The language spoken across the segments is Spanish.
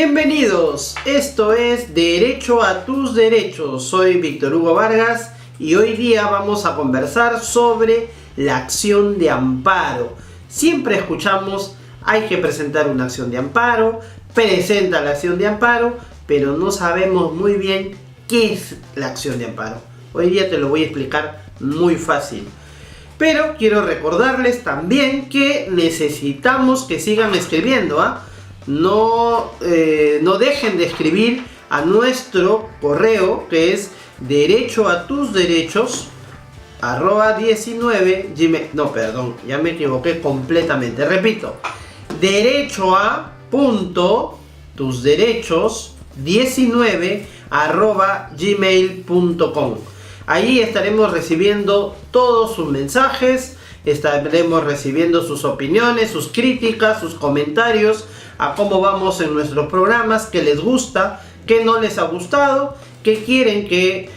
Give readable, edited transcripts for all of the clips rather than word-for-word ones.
Bienvenidos, esto es Derecho a tus Derechos. Soy Víctor Hugo Vargas y hoy día vamos a conversar sobre la acción de amparo. Siempre escuchamos, hay que presentar una acción de amparo, presenta la acción de amparo, pero no sabemos muy bien qué es la acción de amparo. Hoy día te lo voy a explicar muy fácil. Pero quiero recordarles también que necesitamos que sigan escribiendo, No dejen de escribir a nuestro correo, que es derechoatusderechos@19 gmail. No, perdón, ya me equivoqué completamente. Repito, derechoa.tusderechos19@gmail.com. Ahí estaremos recibiendo todos sus mensajes, estaremos recibiendo sus opiniones, sus críticas, sus comentarios a cómo vamos en nuestros programas, qué les gusta, qué no les ha gustado, qué quieren que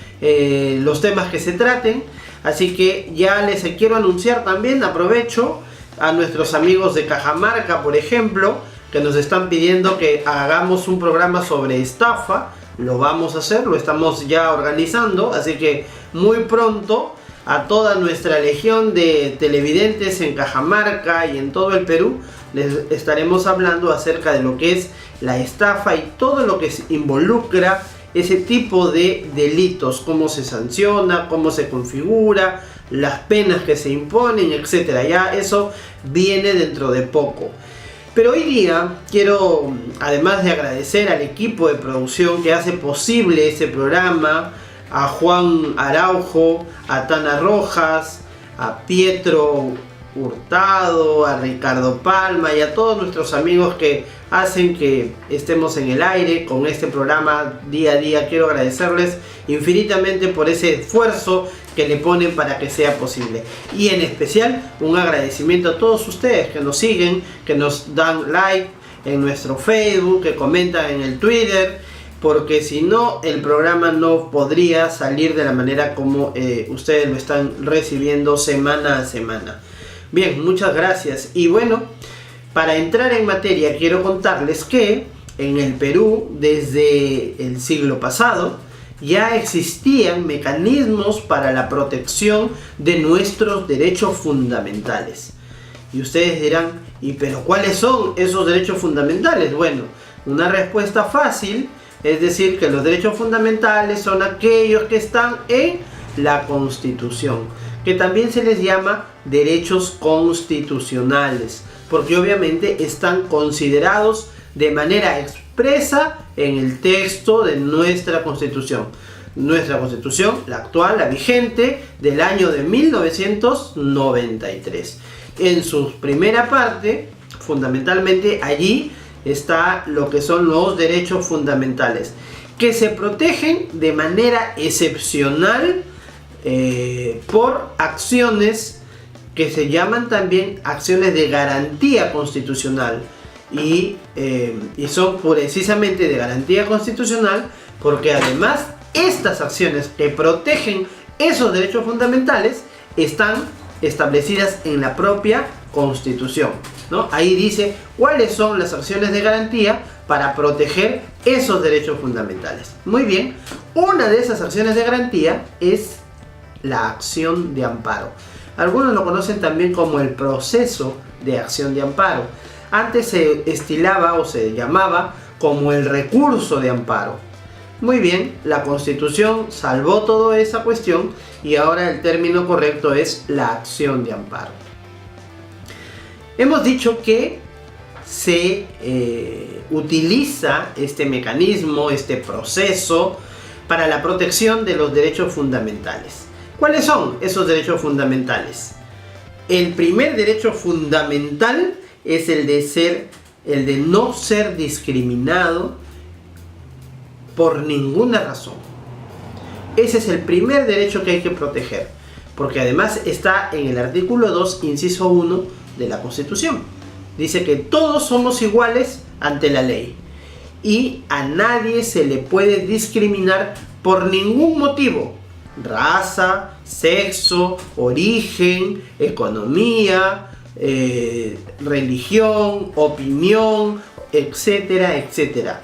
los temas que se traten. Así que ya les quiero anunciar también, aprovecho, a nuestros amigos de Cajamarca, por ejemplo, que nos están pidiendo que hagamos un programa sobre estafa. Lo vamos a hacer, lo estamos ya organizando, así que muy pronto a toda nuestra legión de televidentes en Cajamarca y en todo el Perú les estaremos hablando acerca de lo que es la estafa y todo lo que involucra ese tipo de delitos, cómo se sanciona, cómo se configura, las penas que se imponen, etcétera. Ya eso viene dentro de poco. Pero hoy día quiero, además de agradecer al equipo de producción que hace posible ese programa, a Juan Araujo, a Tana Rojas, a Pietro Hurtado, a Ricardo Palma y a todos nuestros amigos que hacen que estemos en el aire con este programa día a día. Quiero agradecerles infinitamente por ese esfuerzo que le ponen para que sea posible. Y en especial un agradecimiento a todos ustedes que nos siguen, que nos dan like en nuestro Facebook, que comentan en el Twitter, porque si no el programa no podría salir de la manera como ustedes lo están recibiendo semana a semana. Bien, muchas gracias. Y bueno, para entrar en materia quiero contarles que en el Perú desde el siglo pasado ya existían mecanismos para la protección de nuestros derechos fundamentales. Y ustedes dirán, ¿y pero cuáles son esos derechos fundamentales? Bueno, una respuesta fácil es decir que los derechos fundamentales son aquellos que están en la Constitución, que también se les llama derechos constitucionales, porque obviamente están considerados de manera expresa en el texto de nuestra Constitución. Nuestra Constitución, la actual, la vigente, del año de 1993. En su primera parte, fundamentalmente allí está lo que son los derechos fundamentales, que se protegen de manera excepcional por acciones que se llaman también acciones de garantía constitucional y son precisamente de garantía constitucional porque además estas acciones que protegen esos derechos fundamentales están establecidas en la propia Constitución, ¿no? Ahí dice cuáles son las acciones de garantía para proteger esos derechos fundamentales. Muy bien, una de esas acciones de garantía es la acción de amparo. Algunos lo conocen también como el proceso de acción de amparo. Antes se estilaba o se llamaba como el recurso de amparo. Muy bien, la Constitución salvó toda esa cuestión y ahora el término correcto es la acción de amparo. Hemos dicho que se utiliza este mecanismo, este proceso para la protección de los derechos fundamentales. ¿Cuáles son esos derechos fundamentales? El primer derecho fundamental es el de no ser discriminado por ninguna razón. Ese es el primer derecho que hay que proteger, porque además está en el artículo 2, inciso 1 de la Constitución. Dice que todos somos iguales ante la ley y a nadie se le puede discriminar por ningún motivo: raza, sexo, origen, economía, religión, opinión, etcétera, etcétera.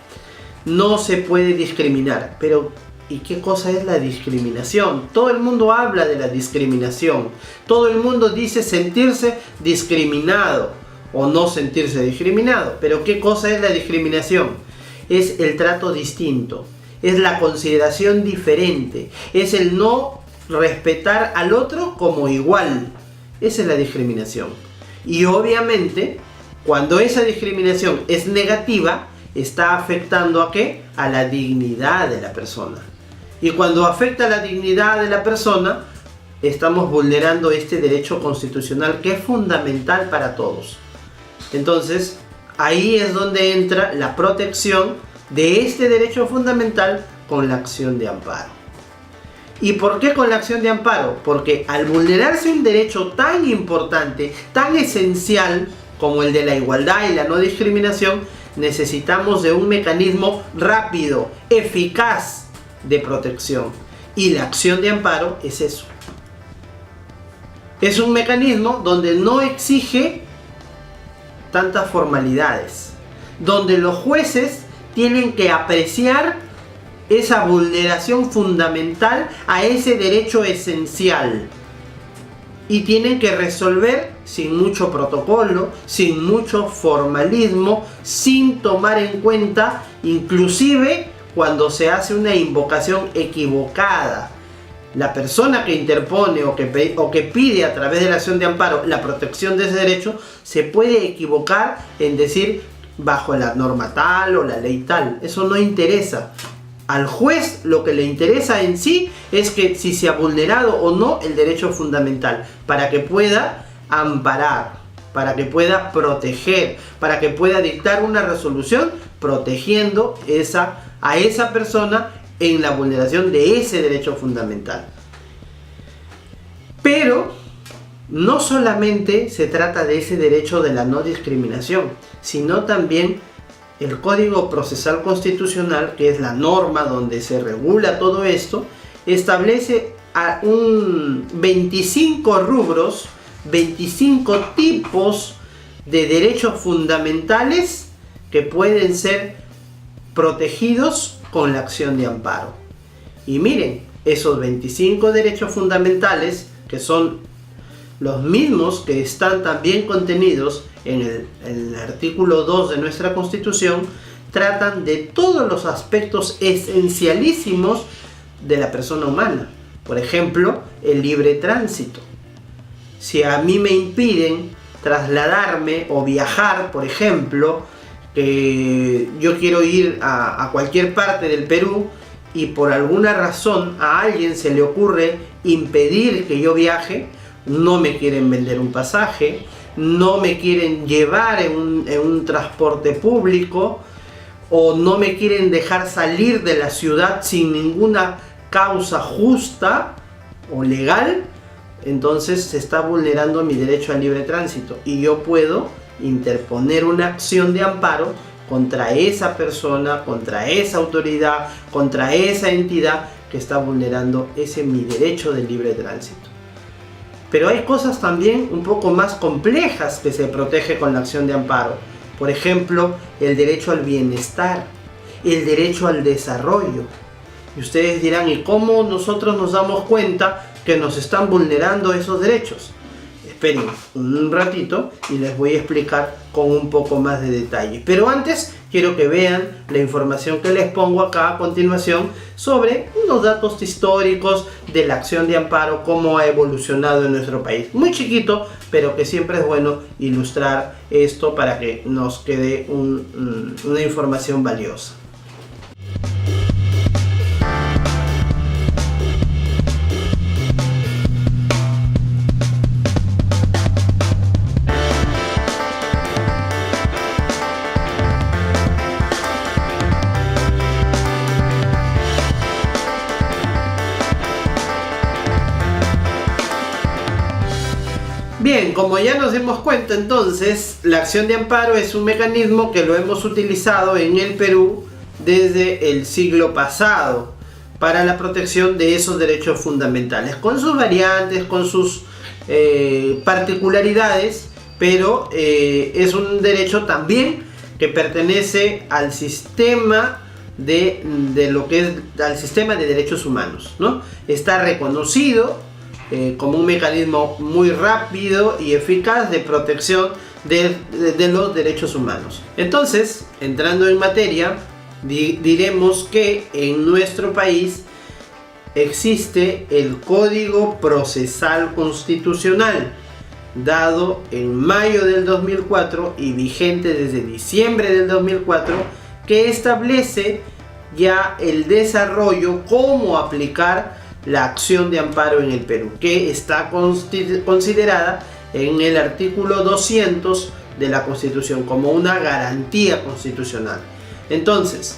no se puede discriminar. Pero ¿y qué cosa es la discriminación? Todo el mundo habla de la discriminación. Todo el mundo dice sentirse discriminado o no sentirse discriminado. Pero ¿qué cosa es la discriminación? Es el trato distinto, es la consideración diferente, es el no respetar al otro como igual. Esa es la discriminación. Y obviamente, cuando esa discriminación es negativa, está afectando ¿a qué? A la dignidad de la persona. Y cuando afecta a la dignidad de la persona, estamos vulnerando este derecho constitucional que es fundamental para todos. Entonces, ahí es donde entra la protección de este derecho fundamental con la acción de amparo. ¿Y por qué con la acción de amparo? Porque al vulnerarse un derecho tan importante, tan esencial como el de la igualdad y la no discriminación, necesitamos de un mecanismo rápido, eficaz de protección. Y la acción de amparo es eso. Es un mecanismo donde no exige tantas formalidades, donde los jueces tienen que apreciar esa vulneración fundamental a ese derecho esencial y tienen que resolver sin mucho protocolo, sin mucho formalismo, sin tomar en cuenta inclusive cuando se hace una invocación equivocada. La persona que interpone o que pide a través de la acción de amparo la protección de ese derecho se puede equivocar en decir bajo la norma tal o la ley tal. Eso no interesa. Al juez lo que le interesa en sí es que si se ha vulnerado o no el derecho fundamental, para que pueda amparar, para que pueda proteger, para que pueda dictar una resolución protegiendo a esa persona en la vulneración de ese derecho fundamental. Pero no solamente se trata de ese derecho de la no discriminación, sino también el Código Procesal Constitucional, que es la norma donde se regula todo esto, establece a 25 rubros, 25 tipos de derechos fundamentales que pueden ser protegidos con la acción de amparo. Y miren, esos 25 derechos fundamentales, que son los mismos que están también contenidos en el artículo 2 de nuestra Constitución, tratan de todos los aspectos esencialísimos de la persona humana. Por ejemplo, el libre tránsito. Si a mí me impiden trasladarme o viajar, por ejemplo, que yo quiero ir a cualquier parte del Perú y por alguna razón a alguien se le ocurre impedir que yo viaje, no me quieren vender un pasaje, no me quieren llevar en un transporte público o no me quieren dejar salir de la ciudad sin ninguna causa justa o legal, entonces se está vulnerando mi derecho al libre tránsito y yo puedo interponer una acción de amparo contra esa persona, contra esa autoridad, contra esa entidad que está vulnerando mi derecho del libre tránsito. Pero hay cosas también un poco más complejas que se protege con la acción de amparo. Por ejemplo, el derecho al bienestar, el derecho al desarrollo. Y ustedes dirán, ¿y cómo nosotros nos damos cuenta que nos están vulnerando esos derechos? Esperen un ratito y les voy a explicar con un poco más de detalle. Pero antes quiero que vean la información que les pongo acá a continuación sobre unos datos históricos de la acción de amparo, cómo ha evolucionado en nuestro país. Muy chiquito, pero que siempre es bueno ilustrar esto para que nos quede una información valiosa. Bien, como ya nos dimos cuenta entonces, la acción de amparo es un mecanismo que lo hemos utilizado en el Perú desde el siglo pasado para la protección de esos derechos fundamentales, con sus variantes, con sus particularidades, pero es un derecho también que pertenece al sistema de lo que es el sistema de derechos humanos, ¿no? Está reconocido como un mecanismo muy rápido y eficaz de protección de los derechos humanos. Entonces, entrando en materia, diremos que en nuestro país existe el Código Procesal Constitucional, dado en mayo del 2004 y vigente desde diciembre del 2004, que establece ya el desarrollo, cómo aplicar la acción de amparo en el Perú, que está considerada en el artículo 200 de la Constitución como una garantía constitucional. Entonces,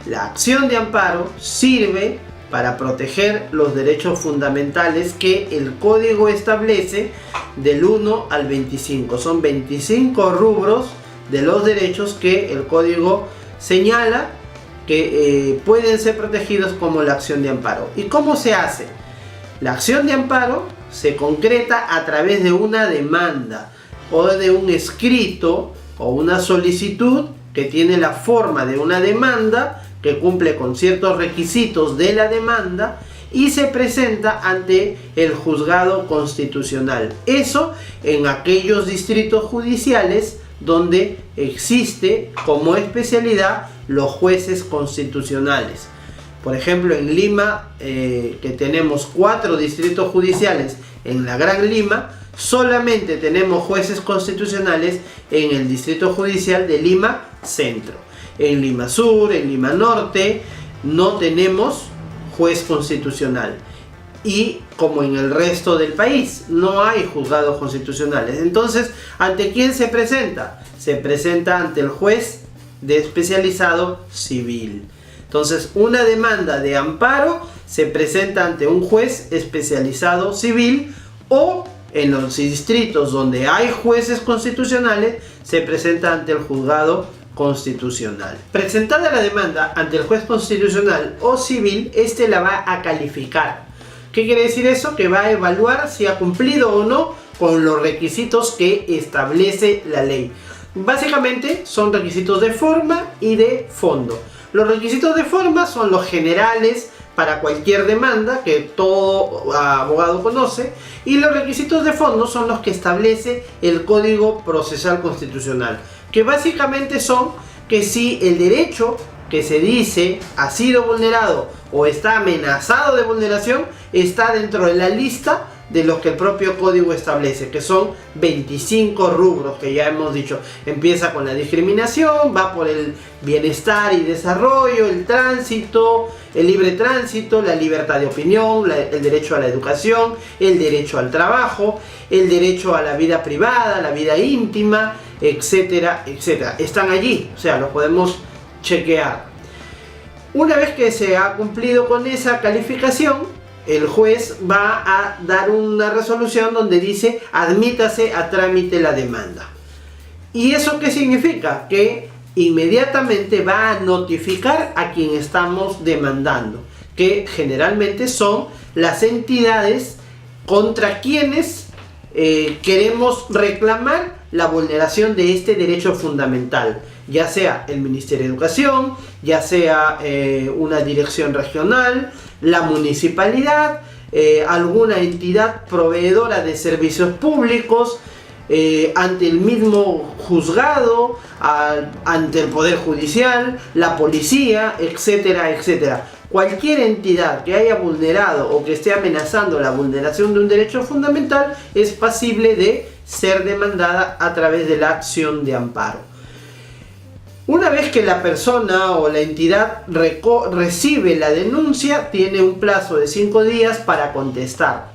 la acción de amparo sirve para proteger los derechos fundamentales que el código establece del 1 al 25. Son 25 rubros de los derechos que el código señala que pueden ser protegidos como la acción de amparo. ¿Y cómo se hace? La acción de amparo se concreta a través de una demanda o de un escrito o una solicitud que tiene la forma de una demanda, que cumple con ciertos requisitos de la demanda y se presenta ante el juzgado constitucional. Eso en aquellos distritos judiciales donde existe como especialidad los jueces constitucionales. Por ejemplo, en Lima, que tenemos 4 distritos judiciales en la Gran Lima, solamente tenemos jueces constitucionales en el distrito judicial de Lima Centro. En Lima Sur, en Lima Norte, no tenemos juez constitucional. Y como en el resto del país, no hay juzgados constitucionales. Entonces, ¿ante quién se presenta? Se presenta ante el juez especializado civil. Entonces, una demanda de amparo se presenta ante un juez especializado civil, o en los distritos donde hay jueces constitucionales, se presenta ante el juzgado constitucional. Presentada la demanda ante el juez constitucional o civil, este la va a calificar. ¿Qué quiere decir eso? Que va a evaluar si ha cumplido o no con los requisitos que establece la ley. Básicamente son requisitos de forma y de fondo. Los requisitos de forma son los generales para cualquier demanda que todo abogado conoce, y los requisitos de fondo son los que establece el Código Procesal Constitucional, que básicamente son que si el derecho que se dice ha sido vulnerado o está amenazado de vulneración, está dentro de la lista de los que el propio código establece, que son 25 rubros que ya hemos dicho. Empieza con la discriminación, va por el bienestar y desarrollo, el tránsito, el libre tránsito, la libertad de opinión, el derecho a la educación, el derecho al trabajo, el derecho a la vida privada, la vida íntima, etcétera, etcétera. Están allí, o sea, los podemos chequear. Una vez que se ha cumplido con esa calificación, el juez va a dar una resolución donde dice: admítase a trámite la demanda. ¿Y eso qué significa? Que inmediatamente va a notificar a quien estamos demandando, que generalmente son las entidades contra quienes queremos reclamar la vulneración de este derecho fundamental, ya sea el Ministerio de Educación, ya sea una dirección regional, la municipalidad, alguna entidad proveedora de servicios públicos, ante el mismo juzgado, ante el Poder Judicial, la policía, etcétera, etcétera. Cualquier entidad que haya vulnerado o que esté amenazando la vulneración de un derecho fundamental es pasible de ser demandada a través de la acción de amparo. Una vez que la persona o la entidad recibe la denuncia, tiene un plazo de 5 días para contestar.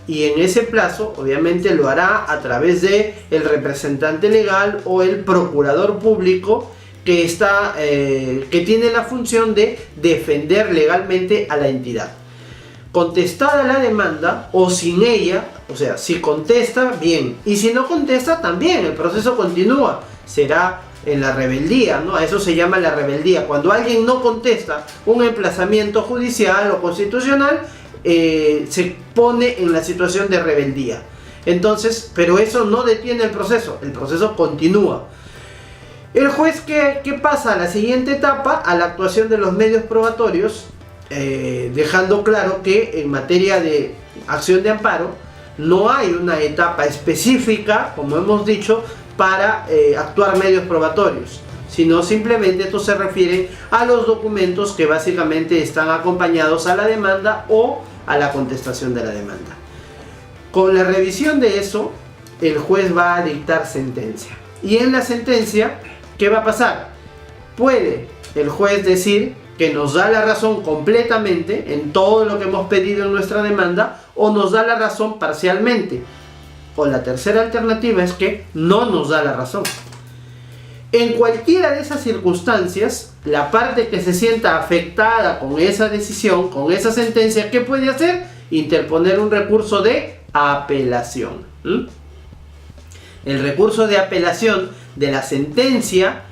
Y en ese plazo, obviamente, lo hará a través de el representante legal o el procurador público que tiene la función de defender legalmente a la entidad. Contestada la demanda o sin ella, o sea, si contesta, bien, y si no contesta, también el proceso continúa, será en la rebeldía, ¿no? A eso se llama la rebeldía. Cuando alguien no contesta un emplazamiento judicial o constitucional, se pone en la situación de rebeldía. Entonces, pero eso no detiene el proceso continúa. El juez que pasa a la siguiente etapa, a la actuación de los medios probatorios, dejando claro que en materia de acción de amparo no hay una etapa específica, como hemos dicho, para actuar medios probatorios, sino simplemente esto se refiere a los documentos que básicamente están acompañados a la demanda o a la contestación de la demanda. Con la revisión de eso, el juez va a dictar sentencia. Y en la sentencia, ¿qué va a pasar? Puede el juez decir que nos da la razón completamente en todo lo que hemos pedido en nuestra demanda, o nos da la razón parcialmente. O la tercera alternativa es que no nos da la razón. En cualquiera de esas circunstancias, la parte que se sienta afectada con esa decisión, con esa sentencia, ¿qué puede hacer? Interponer un recurso de apelación. El recurso de apelación de la sentencia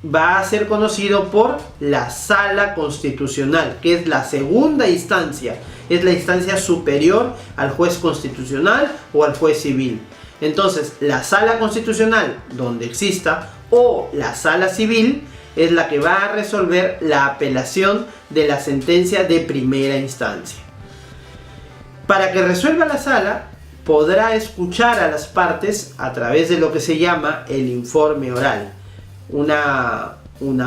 va a ser conocido por la Sala Constitucional, que es la segunda instancia, es la instancia superior al juez constitucional o al juez civil. Entonces, la Sala Constitucional, donde exista, o la Sala Civil, es la que va a resolver la apelación de la sentencia de primera instancia. Para que resuelva la Sala, podrá escuchar a las partes a través de lo que se llama el informe oral. Una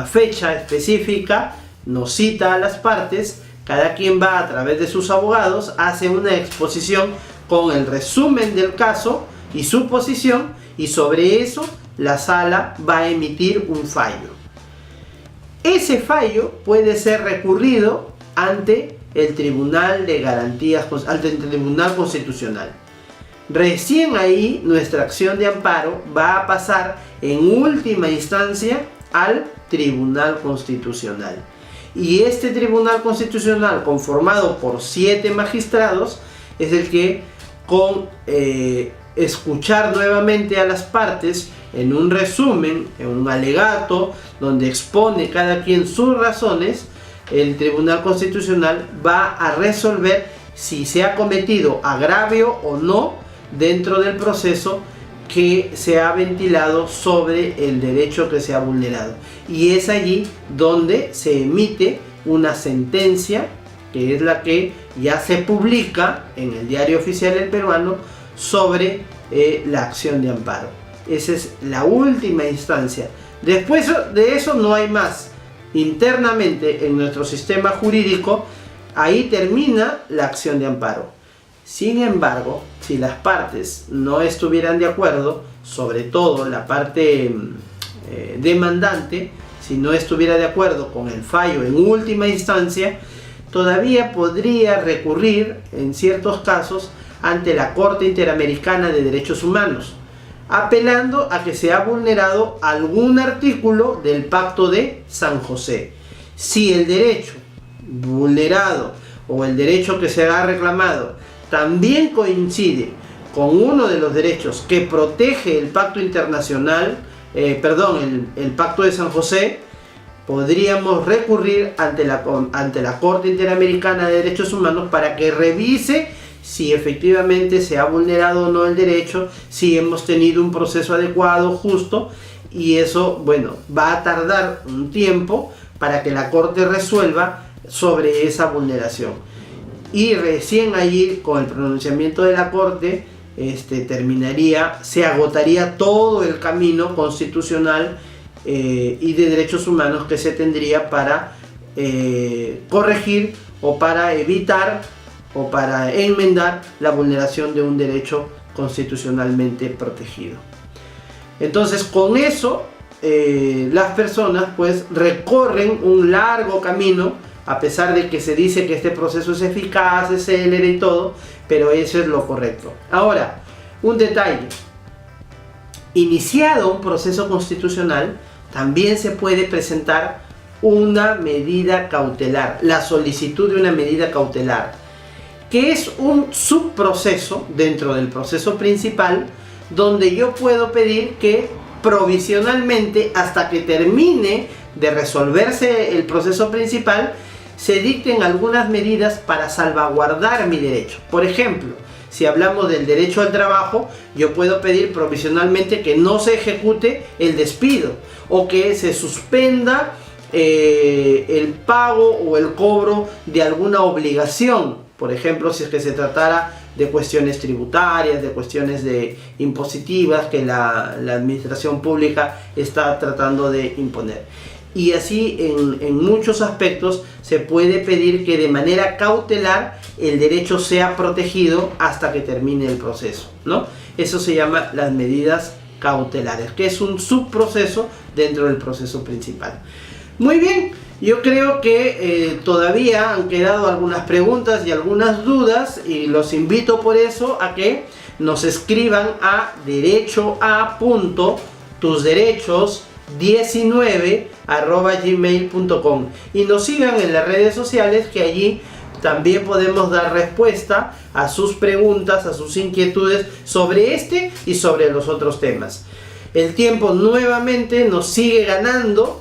fecha específica nos cita a las partes, cada quien va a través de sus abogados, hace una exposición con el resumen del caso y su posición, y sobre eso la sala va a emitir un fallo. Ese fallo puede ser recurrido ante el Tribunal de Garantías, ante el Tribunal Constitucional. Recién ahí nuestra acción de amparo va a pasar en última instancia al Tribunal Constitucional. Y este Tribunal Constitucional, conformado por 7 magistrados, es el que con escuchar nuevamente a las partes en un resumen, en un alegato, donde expone cada quien sus razones, el Tribunal Constitucional va a resolver si se ha cometido agravio o no dentro del proceso que se ha ventilado sobre el derecho que se ha vulnerado. Y es allí donde se emite una sentencia, que es la que ya se publica en el Diario Oficial del Peruano, sobre la acción de amparo. Esa es la última instancia. Después de eso no hay más. Internamente en nuestro sistema jurídico, ahí termina la acción de amparo. Sin embargo, si las partes no estuvieran de acuerdo, sobre todo la parte demandante, si no estuviera de acuerdo con el fallo en última instancia, todavía podría recurrir en ciertos casos ante la Corte Interamericana de Derechos Humanos, apelando a que se ha vulnerado algún artículo del Pacto de San José. Si el derecho vulnerado o el derecho que se ha reclamado también coincide con uno de los derechos que protege el Pacto Internacional, el Pacto de San José, podríamos recurrir ante la Corte Interamericana de Derechos Humanos para que revise si efectivamente se ha vulnerado o no el derecho, si hemos tenido un proceso adecuado, justo, y eso, bueno, va a tardar un tiempo para que la Corte resuelva sobre esa vulneración. Y recién allí, con el pronunciamiento de la Corte, se agotaría todo el camino constitucional y de derechos humanos que se tendría para corregir o para evitar o para enmendar la vulneración de un derecho constitucionalmente protegido. Entonces, con eso las personas pues recorren un largo camino, a pesar de que se dice que este proceso es eficaz, es célere y todo, pero eso es lo correcto. Ahora, un detalle: iniciado un proceso constitucional, también se puede presentar una medida cautelar, la solicitud de una medida cautelar, que es un subproceso dentro del proceso principal, donde yo puedo pedir que provisionalmente, hasta que termine de resolverse el proceso principal, se dicten algunas medidas para salvaguardar mi derecho. Por ejemplo, si hablamos del derecho al trabajo, yo puedo pedir provisionalmente que no se ejecute el despido o que se suspenda el pago o el cobro de alguna obligación. Por ejemplo, si es que se tratara de cuestiones tributarias, de cuestiones impositivas que la administración pública está tratando de imponer. Y así en muchos aspectos se puede pedir que de manera cautelar el derecho sea protegido hasta que termine el proceso, ¿no? Eso se llama las medidas cautelares, que es un subproceso dentro del proceso principal. Muy bien, yo creo que todavía han quedado algunas preguntas y algunas dudas, y los invito por eso a que nos escriban a derechoa.tusderechos19@gmail.com y nos sigan en las redes sociales, que allí también podemos dar respuesta a sus preguntas, a sus inquietudes sobre este y sobre los otros temas. El tiempo nuevamente nos sigue ganando.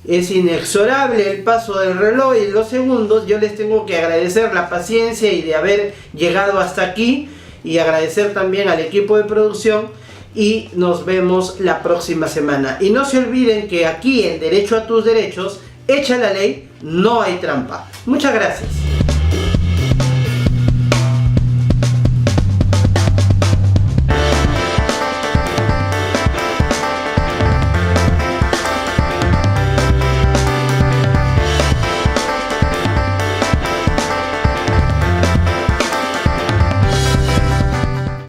Es inexorable el paso del reloj y los segundos. Yo les tengo que agradecer la paciencia y de haber llegado hasta aquí, y agradecer también al equipo de producción, y nos vemos la próxima semana. Y no se olviden que aquí en Derecho a tus Derechos, hecha la ley, no hay trampa. Muchas gracias.